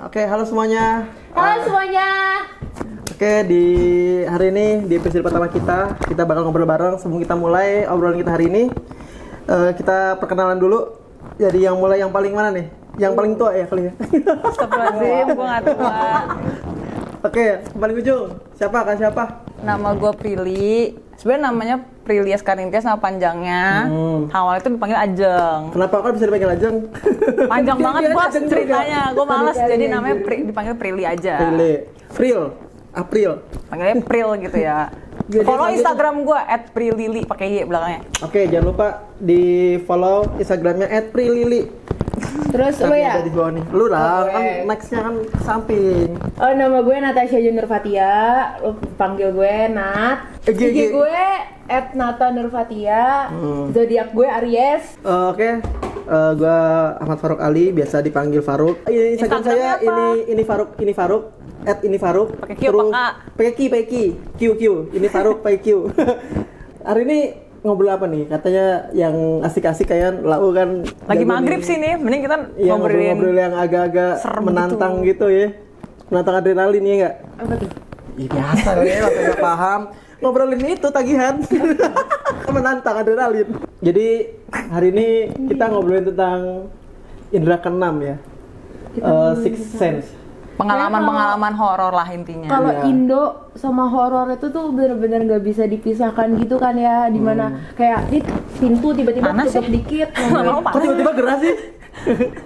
Oke, halo semuanya. Halo semuanya. Oke, di hari ini di episode pertama kita bakal ngobrol bareng. Sebelum kita mulai obrolan kita hari ini, kita perkenalan dulu. Jadi yang mulai yang paling mana nih? Yang paling tua ya kali ya? Astagfirullahaladzim, gue gak tua. Oke, paling ujung. Siapa? Nama gue Prilly. Sebenarnya namanya Prilly Askarintia sama panjangnya. Awalnya itu dipanggil Ajeng. Kenapa kok bisa dipanggil Ajeng? Panjang banget bos Ajeng ceritanya. Gue malas jadi namanya dipanggil Prilly aja. April. Panggilnya Pril gitu ya. Follow Instagram gue @prilily pakai Y belakangnya. Oke, jangan lupa di follow Instagramnya @prilily. Terus lu ya? Ada di bawah nih. Lu lah, kan nextnya kan samping. Oh, nama gue Natasha Junior Fatia. Lu panggil gue Nat. IG gue @nata_nurfatia. Zodiak gue Aries. Oke. Gue Ahmad Faruk Ali, biasa dipanggil Faruk. Instagram saya apa? ini Faruk. @ini Faruk. Pakai Q apa K? Pakai Q. Ini Faruk pakai Q. Hari ini ngobrol apa nih? Katanya yang asik-asik kayak lau kan. Lagi maghrib sih nih, mending kita ngobrol yang agak-agak menantang gitu ya. Menantang adrenalin ya enggak? Apa tuh? Iya biasa ya, waktu nggak paham. Ngobrolin itu tagihan. Menantang adrenalin. Jadi hari ini kita ngobrolin tentang indera keenam ya. Sixth sense. Pengalaman horor lah intinya. Kalau Iya. Indo sama horor itu tuh bener-bener nggak bisa dipisahkan gitu kan ya, dimana kayak di pintu tiba-tiba Panas tutup sih. dikit. Kok tiba-tiba geras sih?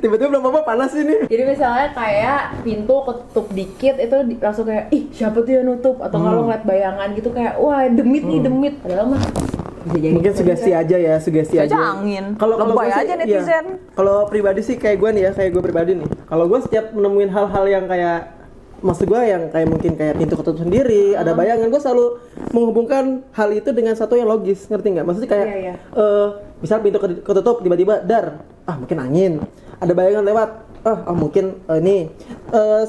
Tiba-tiba belum apa panas ini. Jadi misalnya kayak pintu ketutup dikit itu langsung kayak ih siapa tuh yang nutup, atau kalau ngeliat bayangan gitu kayak wah demit nih demit, padahal mah bisa jadi Mungkin sugesti aja ya, sugesti Aja aja. angin. Kalau Lebay gue sih, aja netizen. iya. Kalau pribadi sih kayak gue nih ya, kayak gue pribadi nih. Kalau gue setiap menemuin hal-hal yang kayak maksud gue yang kayak mungkin kayak pintu ketutup sendiri, ada bayangan, gue selalu menghubungkan hal itu dengan satu yang logis, ngerti nggak? Maksudnya kayak, Iya. misal pintu ketutup tiba-tiba dar, mungkin angin, ada bayangan lewat, mungkin ini,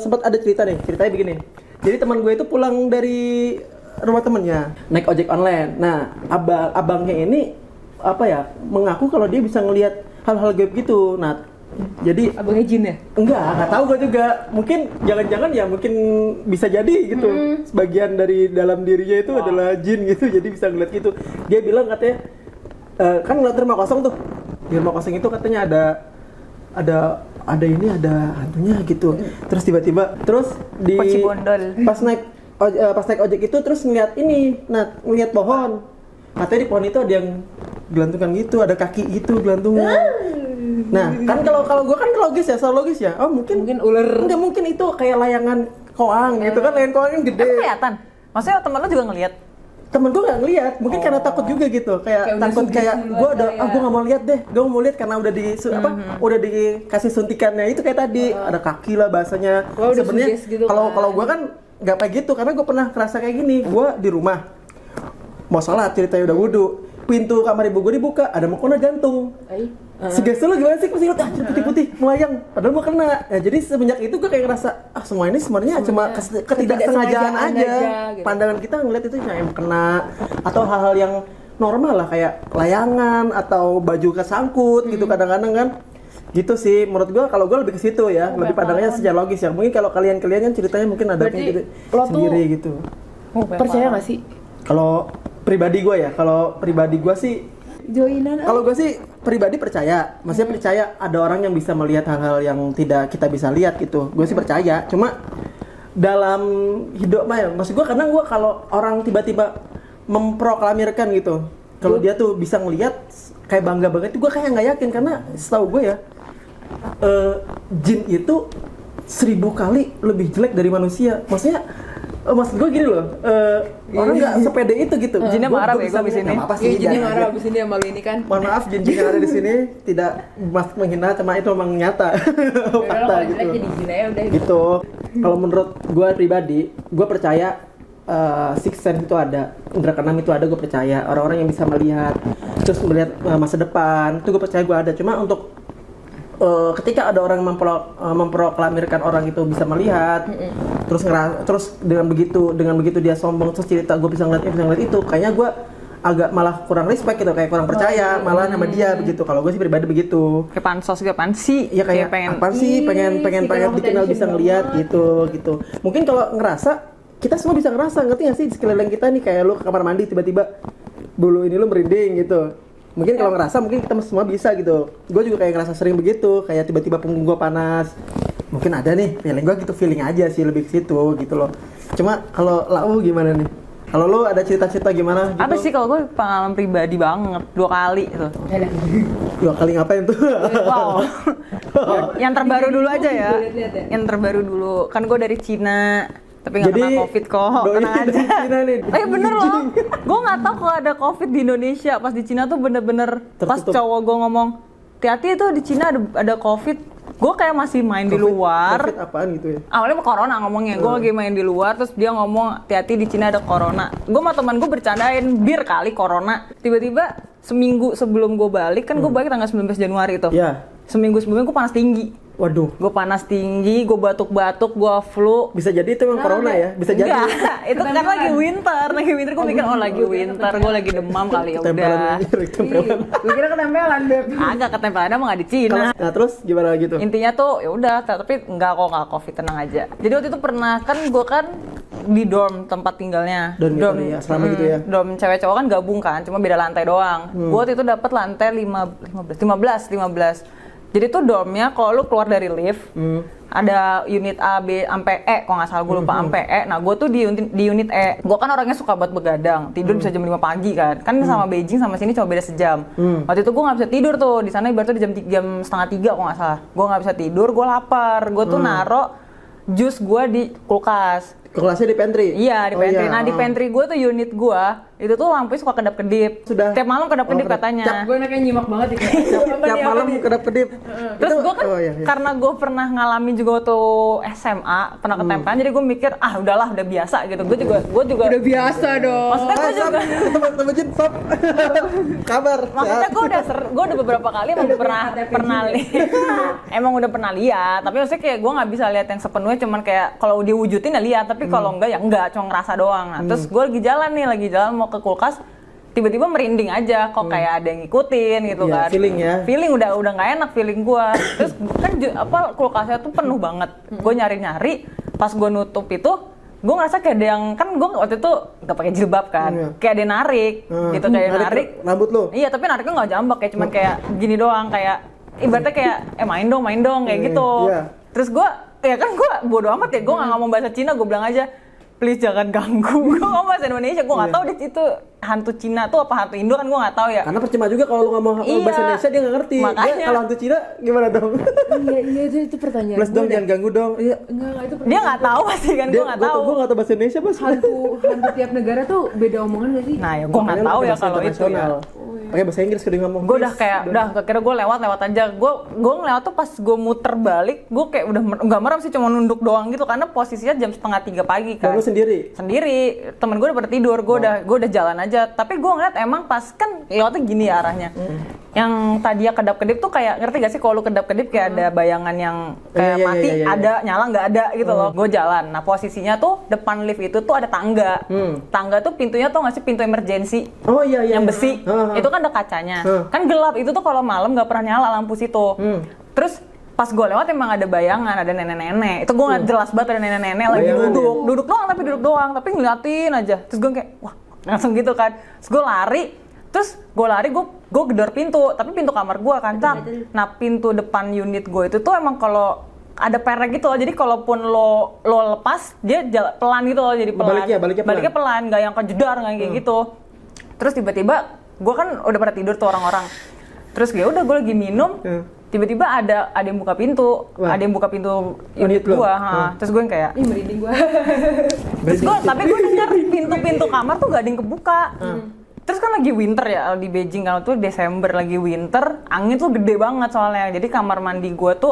sempat ada ceritanya begini. Jadi teman gue itu pulang dari rumah temennya, naik ojek online. Nah, abangnya ini mengaku kalau dia bisa ngelihat hal-hal gaib gitu. Nah, jadi abangnya jin ya? nggak tahu gue juga. Mungkin jangan-jangan ya mungkin bisa jadi gitu. Sebagian dari dalam dirinya itu adalah jin gitu. Jadi bisa ngeliat gitu. Dia bilang katanya kan ngeliat rumah kosong tuh. Di rumah kosong itu katanya ada hantunya gitu. Terus tiba-tiba di Poci bondol. pas naik ojek itu terus ngeliat pohon. Katanya di pohon itu ada yang gelantungan gitu, ada kaki gitu gelantungan. Nah, kan kalau gue kan logis ya, selalu logis ya. Oh, mungkin ular. Enggak, mungkin itu kayak layangan koang gitu kan, layangan koang yang gede. Kelihatan. Maksudnya temen lo juga ngelihat. Temen gue nggak ngeliat, mungkin karena takut juga gitu, kayak takut kayak gue gue nggak mau lihat deh, gue mau lihat karena udah udah dikasih suntikannya itu kayak tadi ada kaki lah bahasanya. Sebenarnya gitu kalau gue kan nggak kayak gitu, karena gue pernah kerasa kayak gini. Gue di rumah mau sholat, ceritanya udah wudhu, pintu kamar ibu gue dibuka, ada mukena gantung. Sugesti lo gimana sih? Pasti lo putih-putih melayang, padahal mau kena. Nah, jadi semenjak itu gue kayak ngerasa semua ini sebenarnya cuma ketidaksengajaan aja. Gitu. Pandangan kita ngeliat itu yang kena, atau hal-hal yang normal lah kayak layangan atau baju kesangkut gitu kadang-kadang kan. Gitu sih menurut gue. Kalau gue lebih ke situ ya, lebih pandangannya secara logis ya. Mungkin kalau kalian kan ceritanya mungkin ada gitu sendiri gitu. Percaya nggak sih? Kalau pribadi gue sih Joinan. kalau gue sih pribadi percaya, maksudnya percaya ada orang yang bisa melihat hal-hal yang tidak kita bisa lihat gitu. Gue sih percaya, cuma dalam hidup maksud gue karena gue kalau orang tiba-tiba memproklamirkan gitu, kalau dia tuh bisa ngelihat kayak bangga banget, itu gue kayak nggak yakin, karena setahu gue ya jin itu 1000 kali lebih jelek dari manusia. Maksud gue gini loh, orang nggak sepede itu gitu. Jinnya marah bego abis ini. Jinnya marah abis ini sama lu ini kan. Mohon maaf jin yang ada di sini tidak menghina, cuma itu memang nyata. Fakta gitu. Jadi jin aja udah. Gitu. Kalau menurut gue pribadi, gue percaya sixth sense itu ada, indera keenam itu ada, gue percaya. Orang-orang yang bisa melihat, terus melihat masa depan, itu gue percaya gue ada. Cuma untuk ketika ada orang memproklamirkan orang itu bisa melihat, terus dengan begitu dia sombong terus cerita gue bisa ngeliat itu, kayaknya gue agak malah kurang respect gitu, kayak kurang percaya malah sama dia begitu. Kalau gue sih pribadi begitu. Kayak pansos gitu, apaan sih? Iya kayak apaan sih, pengen dikenal bisa ngeliat gitu. Mungkin kalau ngerasa, kita semua bisa ngerasa, ngerti gak sih di sekeliling kita nih, kayak lu ke kamar mandi tiba-tiba bulu ini lu merinding gitu. Mungkin kalau ngerasa, mungkin kita semua bisa gitu. Gue juga kayak ngerasa sering begitu, kayak tiba-tiba punggung gue panas. Mungkin ada nih, feeling gue gitu, feeling aja sih lebih ke situ gitu loh. Cuma kalau Lau gimana nih? Kalau lu ada cerita-cerita gimana gitu? Apa sih kalau gue pengalaman pribadi banget 2 kali tuh. 2 kali ngapain tuh? Wow. Yang terbaru dulu aja ya. Lihat-lihat ya. Yang terbaru dulu. Kan gue dari Cina. Tapi nggak kena COVID kok, doi tenang aja. dari Cina nih. Bener loh, gue nggak tahu kalau ada COVID di Indonesia. Pas di Cina tuh bener-bener pas Tertutup. cowok gue ngomong, hati-hati itu di Cina ada COVID. Gue kayak masih main di luar. COVID apaan gitu ya? Awalnya corona ngomongnya, gue lagi main di luar, terus dia ngomong hati-hati di Cina ada corona. Gue sama teman gue bercandain bir kali corona. Tiba-tiba seminggu sebelum gue balik, kan gue balik tanggal 19 Januari itu. Ya. Seminggu sebelumnya gue panas tinggi. Waduh. Gue panas tinggi, gue batuk-batuk, gue flu. Bisa jadi itu emang corona ya? Bisa jadi. Enggak, itu kan lagi winter gue mikir lagi winter, gue lagi demam kali ya udah. Ketempelan. Gue kira ketempelan, Beb. Agak ketempelan emang nggak di Cina. Nah terus gimana gitu? Intinya tuh ya udah, tapi nggak COVID, tenang aja. Jadi waktu itu pernah kan gue kan di dorm tempat tinggalnya. Dorm gitu ya, asrama gitu ya? Dorm cewek cowok kan gabung kan, cuma beda lantai doang. Gue waktu itu dapat lantai 15. Jadi tuh dormnya kalau lu keluar dari lift, ada unit A, B, sampai E, kalau nggak salah gue lupa sampai E. Nah gue tuh di unit E. Gue kan orangnya suka buat begadang, tidur bisa jam 5 pagi kan. Kan sama Beijing sama sini cuma beda sejam. Waktu itu gue nggak bisa tidur tuh, di sana ibaratnya di jam setengah 3 kalau nggak salah. Gue nggak bisa tidur, gue lapar. Gue tuh naro jus gue di kulkas. Kelasnya di pantry? Iya, di pantry. Iya. Nah, di pantry gue tuh unit gue, itu tuh lampunya suka kedap-kedip. Sudah. Tiap malam kedap-kedip katanya. Gue anaknya nyimak banget ya. Tiap malam kedap-kedip. Terus gue kan, iya. karena gue pernah ngalamin juga waktu SMA, pernah ketempelan, jadi gue mikir, udahlah, udah biasa gitu. Gue juga Udah biasa dong. maksudnya gue juga, Temen Jin, stop. Kabar. maksudnya gue udah beberapa kali emang emang udah pernah lihat, tapi maksudnya kayak gue nggak bisa lihat yang sepenuhnya, cuman kayak kalau diwujudin ya lihat, tapi kalau enggak ya enggak, cuma ngerasa doang. Nah, terus gue lagi jalan mau ke kulkas, tiba-tiba merinding aja, kok kayak ada yang ngikutin gitu Iya, kan. feeling ya. Feeling udah nggak enak feeling gue. Terus kan kulkasnya tuh penuh banget. Gue nyari-nyari, pas gue nutup itu, gue ngerasa kayak ada yang, kan gue waktu itu nggak pakai jilbab kan, kayak ada yang narik gitu, kayak ada yang narik rambut lo? Iya, tapi nariknya nggak jambak, kayak cuman kayak gini doang, kayak ibaratnya kayak main dong kayak gitu. Iya. Terus gue bodo amat ya, gue nggak ngomong bahasa Cina, gue bilang aja please jangan ganggu. Gue ngomong bahasa Indonesia, gue nggak tahu itu hantu Cina tuh apa hantu Indo, kan gue nggak tahu ya. Karena percuma juga kalau lu ngomong Iya. bahasa Indonesia dia nggak ngerti. Makanya. Dia kalau hantu Cina gimana dong? Iya itu pertanyaan. Plus dong, jangan ganggu dong. Iya. Enggak itu Dia nggak tahu pasti kan, gue nggak tahu. Gue nggak tahu bahasa Indonesia pas. hantu tiap negara tuh beda omongan gak sih? Nah ya gue nggak tahu ya kalau itu ya. Pakai bahasa Inggris kalau dia ngomong. Gue udah kayak kira gue lewat aja. Gue ngelewat tuh pas gue muter balik, gue kayak udah nggak merem sih, cuma nunduk doang gitu, karena posisinya jam 2:30 pagi kan. Dan lu sendiri? Sendiri, temen gue udah pada tidur, gue udah jalan aja. Tapi gue ngeliat emang pas kan lewatnya gini ya arahnya. Yang tadinya kedap-kedip tuh kayak, ngerti gak sih kalau lu kedap-kedip kayak ada bayangan yang kayak Iya, mati, iya. ada nyala nggak ada gitu loh. Gue jalan, nah posisinya tuh depan lift itu tuh ada tangga. Tangga tuh pintunya tuh nggak sih, pintu emergency. Oh iya. Yang besi, itu kan ada kacanya. Kan gelap, itu tuh kalau malam nggak pernah nyala lampu situ. Terus pas gue lewat emang ada bayangan, ada nenek-nenek. Itu gue nggak jelas banget, ada nenek-nenek lagi Bayangan duduk doang, tapi ngeliatin aja. Terus gue kayak, wah langsung gitu kan. Terus gue lari, gue gedor pintu, tapi pintu kamar gue kan, nah pintu depan unit gue itu tuh emang kalau ada perek gitu loh, jadi kalaupun lo lepas, dia pelan gitu loh, jadi pelan. Baliknya pelan, nggak yang kejedar, nggak kayak gitu. Terus tiba-tiba, gue kan udah pada tidur tuh orang-orang. Terus ya udah gue lagi minum, tiba-tiba ada yang buka pintu, ada yang buka pintu unit gue. Terus gue yang kayak, Ih merinding gue. tapi gue denger pintu-pintu kamar tuh gak ada yang kebuka. Terus kan lagi winter ya di Beijing, kalau tuh Desember lagi winter, angin tuh gede banget soalnya. Jadi kamar mandi gue tuh,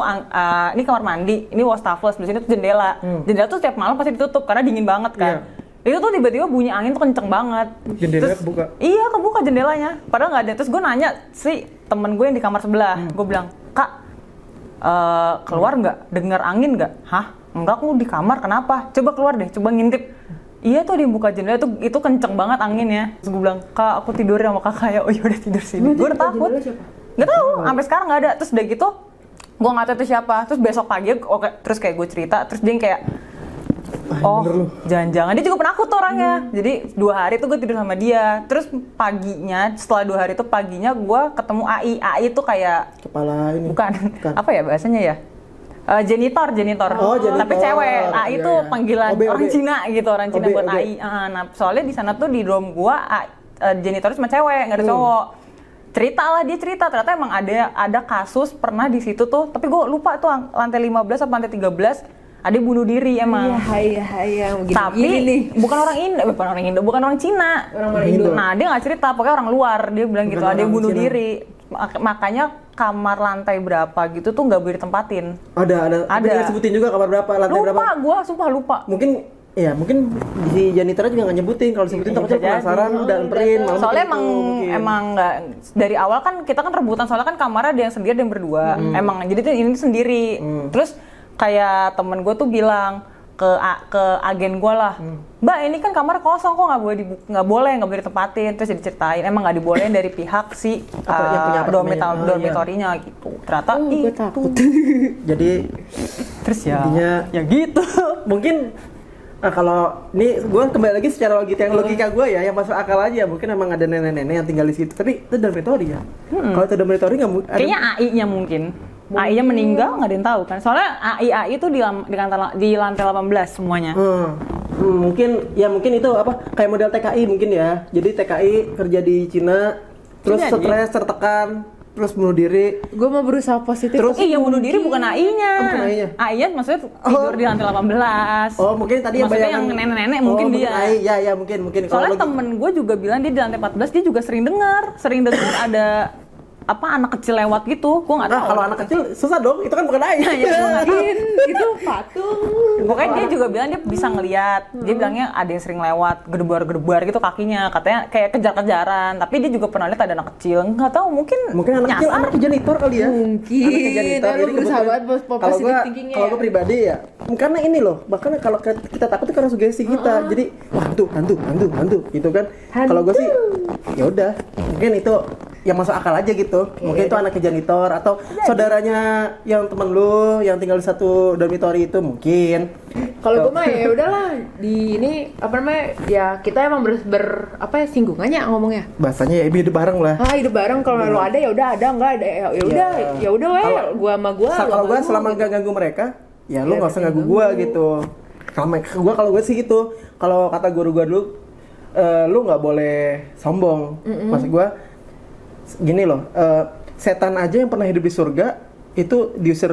ini kamar mandi, ini wastafel, di sini tuh jendela. Jendela tuh setiap malam pasti ditutup karena dingin banget kan. Itu tuh tiba-tiba bunyi angin tuh kenceng banget. Jendelanya kebuka? Iya, kebuka jendelanya. Padahal nggak ada. Terus gue nanya si temen gue yang di kamar sebelah. Gue bilang, Kak, keluar nggak? Dengar angin nggak? Hah? Enggak, aku di kamar. Kenapa? Coba keluar deh, coba ngintip. iya tuh dia buka jendela itu kenceng banget anginnya. Terus gue bilang, Kak aku tidur sama kakak ya. Oh ya udah tidur sini. Gue udah takut. Nggak tahu, sampai sekarang nggak ada. Terus udah gitu, gue nggak tahu itu siapa. Terus besok pagi, terus kayak gue cerita, terus dia yang kayak, oh jangan-jangan dia juga penakut tuh orangnya. Jadi 2 hari tuh gue tidur sama dia. Terus paginya, setelah 2 hari itu paginya gue ketemu AI. AI tuh kayak Kepala ini. bukan. Apa ya bahasanya ya? Janitor. Oh, janitor. Tapi cewek. AI Iya, itu iya. panggilan OB. orang Cina gitu, orang Cina OB. buat AI. Nah, soalnya di sana tuh di dorm gua janitor cuma cewek, nggak ada cowok. Dia cerita ternyata emang ada kasus pernah di situ tuh, tapi gua lupa tuh lantai 15 atau lantai 13 ada yang bunuh diri emang. Iya, Tapi bukan bukan orang Cina. Orang Indo. Nah, dia nggak cerita, pokoknya orang luar. Dia bilang gitu, Bukan ada yang orang bunuh Cina. diri. Makanya kamar lantai berapa gitu tuh nggak boleh ditempatin. Ada. Tapi nggak sebutin juga kamar berapa, lantai berapa. Sumpah lupa. Mungkin si janitornya juga nggak nyebutin. Kalau disebutin takutnya Bisa jadi. penasaran, udah anterin. malam Soalnya itu mungkin. emang nggak dari awal kan kita kan rebutan, soalnya kan kamarnya ada yang sendiri ada yang berdua. Emang jadi tuh ini sendiri. Terus kayak temen gue tuh bilang ke agen gue lah, Mbak ini kan kamar kosong kok nggak boleh ditempatin. Terus diceritain emang nggak dibolehin dari pihak si yang punya apartemen. dormitorinya gitu. Ternyata gue itu. takut. Jadi Terus ya intinya ya gitu. mungkin kalau ini gue kembali lagi secara logika gue ya, yang masuk akal aja. Mungkin emang ada nenek-nenek yang tinggal di situ, tapi itu dormitory ya. Kalau itu dormitory nggak mungkin. Kayaknya AI-nya mungkin. AI-nya meninggal nggak ada yang tahu kan. Soalnya AI itu di lantai 18 semuanya. Mungkin itu apa kayak model TKI mungkin ya. Jadi TKI kerja di Cina, terus Jadi. stres, tertekan, terus bunuh diri. Gue mau berusaha positif. Terus yang bunuh diri bukan AI-nya. Oh, bukan AI-nya. AI-nya maksudnya tidur di lantai 18. Oh, mungkin tadi Maksudnya yang nenek-nenek mungkin dia. AI, ya mungkin. Kalau Soalnya temen gue juga bilang dia di lantai 14 dia juga sering dengar ada anak kecil lewat gitu. Gue nggak tahu. kalau anak kecil susah dong, itu kan bukan AI. mungkin itu patung. Pokoknya dia juga bilang dia bisa ngelihat. Dia bilangnya ada yang sering lewat gedebar-gedebar gitu kakinya. Katanya kayak kejar-kejaran. Tapi dia juga pernah lihat ada anak kecil. Nggak tahu mungkin anak kecil, anak janitor kali ya. Mungkin. Anak janitor. Lu berusaha banget positif thinkingnya. Kalau gue pribadi ya, karena ini loh, bahkan kalau kita takut itu karena sugesti kita. Jadi wah hantu gitu kan. Kalau gue sih ya udah, mungkin itu yang masuk akal aja gitu. Mungkin itu anak janitor atau saudaranya yang temen lu yang tinggal di satu dormitory itu mungkin. Kalau gue mah ya udahlah di ini apa namanya ya kita emang singgungannya ngomongnya. Bahasanya ya hidup bareng lah. Hidup bareng kalau lo ada ya udah ada, enggak ada ya udah weh gua sama gua. Kalau gue selama gak ganggu mereka, ya lu nggak usah ganggu gue gitu. Kalau gue sih gitu. Kalau kata guru gue dulu, lu nggak boleh sombong. Maksud gue gini loh, setan aja yang pernah hidup di surga itu diusir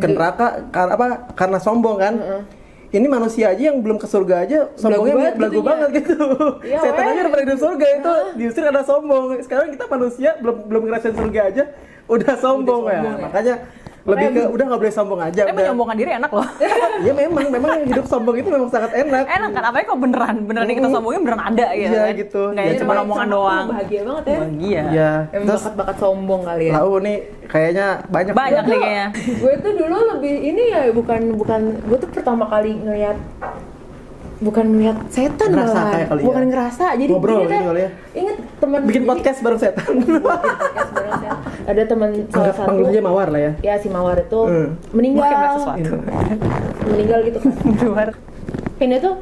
ke neraka karena sombong kan. Ini manusia aja yang belum ke surga aja sombongnya belagu banget gitu. Ya, setan aja udah pernah hidup surga itu diusir karena sombong. Sekarang kita manusia belum ngerasain surga aja udah sombong ya. Makanya lebih ke udah nggak boleh sombong aja. Tapi menyombongkan diri enak loh. Iya memang hidup sombong itu memang sangat enak. Enak kan? Apalagi kok beneran kita sombongin beneran ada gitu. Iya, kan? gitu. Nggak Ya, cuma omongan doang. Bahagia banget ya. Bahagia. Iya. Emang Terus bakat sombong kali ya. lau nih kayaknya banyak Banyak nih kayaknya. Gue tuh dulu lebih ini ya bukan gue tuh pertama kali ngeliat setan Ngerasa malah. kayak kali ya. Bukan ngerasa. Jadi Ngobrol gini gitu deh, kali ya. Ingat teman bikin podcast bareng setan. podcast bareng setan. Ada teman salah satu. Panggil aja Mawar lah ya. Ya si Mawar itu Mungkin meninggal. melihat sesuatu. Meninggal gitu kan. Luar. Ini tuh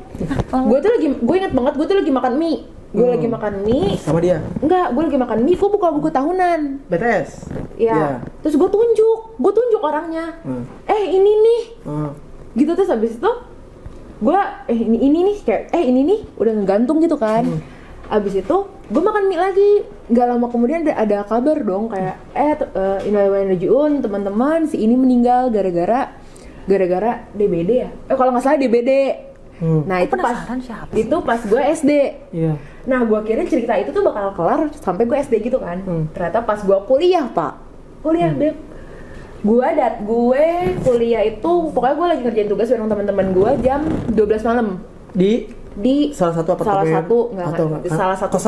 gue inget banget gue tuh lagi makan mie. Gue lagi makan mie. Sama dia. Enggak, gue lagi makan mie, gue buka buku tahunan. BTS. Ya. Terus gue tunjuk orangnya. Ini nih. Gitu terus habis itu gue ini nih kayak ini nih udah ngegantung gitu kan. Abis itu gue makan mie lagi, nggak lama kemudian ada kabar dong kayak innalillahi teman-teman si ini meninggal gara-gara DBD ya. Kalau nggak salah DBD. Nah itu pas gue SD. Iya. Nah gue kira cerita itu tuh bakal kelar sampai gue SD gitu kan. Ternyata pas gue kuliah Beb. Gue kuliah itu pokoknya gue lagi ngerjain tugas bareng teman-teman gue jam 12 malam di salah satu apartemen salah satu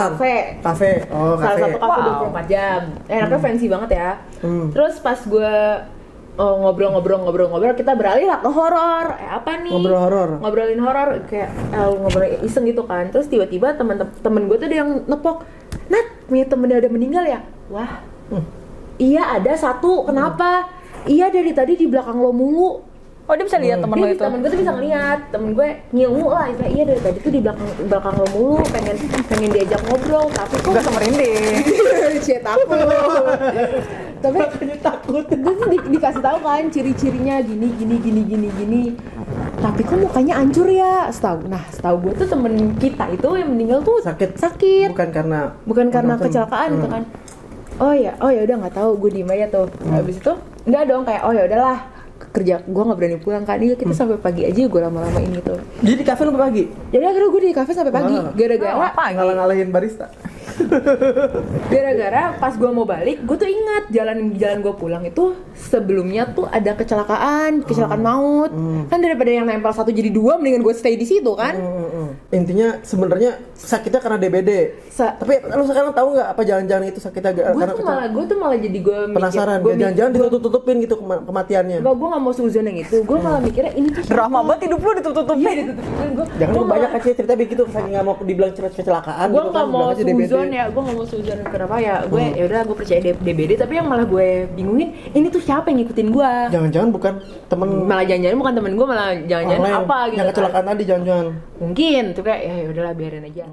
kafe. Oh, Salah kafe. satu kafe 24 jam. Enaknya fancy banget ya. Terus pas gue ngobrol, kita beralih lah ke horor. Apa nih? Ngobrol horor. Ngobrolin horor kayak ngobrol iseng gitu kan. Terus tiba-tiba temen gue tuh ada yang nepok, Nat, punya temen dia udah meninggal ya? Wah, iya ada satu. Kenapa? Iya dari tadi di belakang lo mulu. Oh dia bisa lihat temen lo itu? Temen gue tuh bisa ngeliat, temen gue ngilmu lah. Iya dari tadi tuh di belakang lo mulu, pengen diajak ngobrol, tapi kok Gue sama merinding. Cie takut. Tapi takut. terus dikasih tahu kan ciri-cirinya gini. Tapi kok mukanya hancur ya? Setahu gue tuh temen kita itu yang meninggal tuh sakit. Bukan karena kecelakaan gitu kan. Oh ya udah nggak tahu, gue diem aja tuh. Habis itu enggak dong, kayak oh ya udahlah, kerja gue nggak berani pulang kan. Iya kita sampai pagi aja, gue lama-lamain gitu. Jadi di kafe sampai pagi? Jadi akhirnya gue di kafe sampai pagi gara-gara ngalah-ngalahin barista. Gara-gara pas gue mau balik, gue tuh ingat jalan gue pulang itu sebelumnya tuh ada kecelakaan maut. Kan daripada yang nempel satu jadi dua, mendingan gue stay di situ kan. Intinya sebenarnya sakitnya karena DBD. Tapi lu sekarang tahu nggak apa jangan-jangan itu sakitnya Gue tuh malah jadi gue penasaran. Jangan-jangan ditutup-tutupin gitu kematiannya. Enggak, gue nggak mau suzon yang itu. Gue malah mikirnya ini tuh Drama banget hidup lu ditutup-tutupin. Iya ditutupin. Jangan lu banyak aja cerita begitu, saking nggak mau dibilang kecelakaan. Gue nggak mau suzon ya, gue nggak mau suzon kenapa ya. Gue ya udah gue percaya DBD, tapi yang malah gue bingungin ini tuh siapa yang ngikutin gue. Jangan-jangan bukan temen. Malah jangan-jangan bukan temen gue, malah jangan-jangan apa gitu. Yang kecelakaan tadi jangan-jangan. Mungkin tuh kayak ya udahlah biarin aja.